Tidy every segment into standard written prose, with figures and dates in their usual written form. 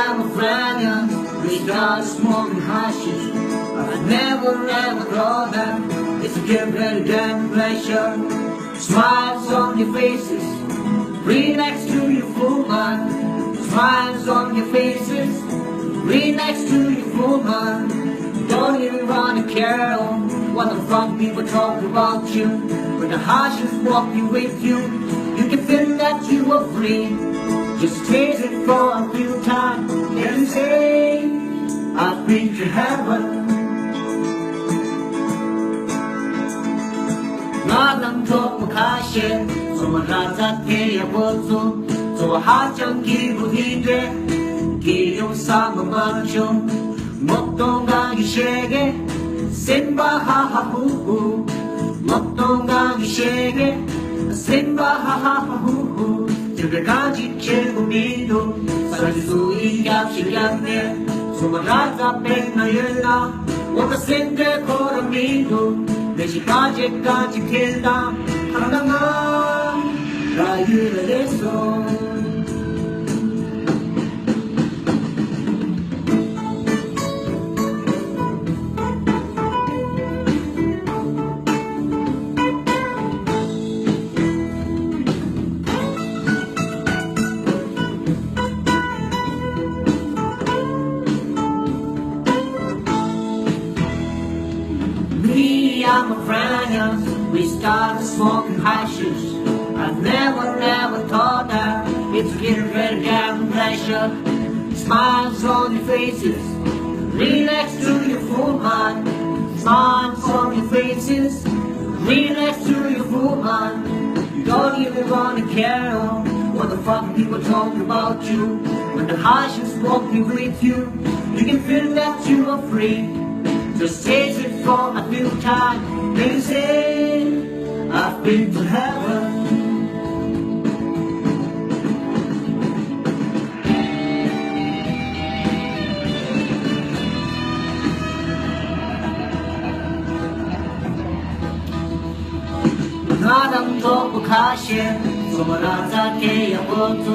am a friend, we start smoking hashish. I never ever thought that it's a very damn pleasure. Smiles on your faces, relax to your full mind. Smiles on your faces, relax to your full mind. Don't even wanna care what the fuck people talk about you. When the hashish walking with you, you can feel that you are free. Just taste it for a few times and say, I've been to heaven. 나는 독하신 소문하자 태어보소 좋아하던 기분이 돼 기용 삼은 만중 목동강이 세게 생바하하후후 목동강이 세게 생바하하후후 집에까지 최고미도 살릴 수 있게 않네 소문하자 백나열나 뭔가 생각 걸어미도 내 집까지까지 길다 하나가 라유를 했어 Me and my friends, we started smoking hashish. I never thought that it's getting very damn pleasure. Smiles on your faces, relax to your full mind. Smiles on your faces, relax to your full mind. You don't even wanna care what the fuck people talk about you. When the hashish walking with you, you can feel that you are free. Just taste it for a few times, then you say, I've been to heaven. 나랑 독하신 소문하자 태어보소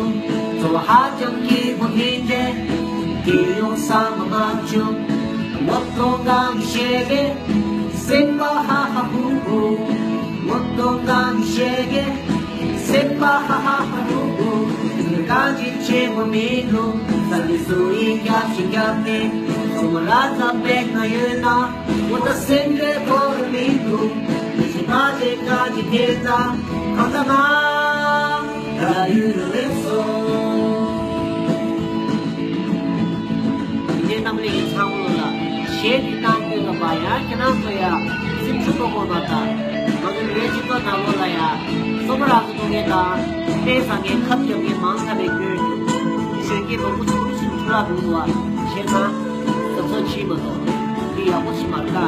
좋아하던 기분인데 기용 삼은 만중 목동강이 세게 생바하하후후 목동강이 세게 생바하하후후 그날까지 최고미도 살릴 수 있게 하시겠네 소문하자 백나열나 못다 생각 걸음이도 이제까지까지 길다 감당한 라유를 했어 이제 남들이 참으라 शेर नाचने का पाया क्या तो यार सिंचु को बोला था मगर रेजी को ना बोला यार सब रात को गया था ऐसा के खत जब ये मांग का देखते इसे के बहुत कुछ चुरा दूँगा शेर ना सबसे अच्छी बात है कि आप उसी मार्का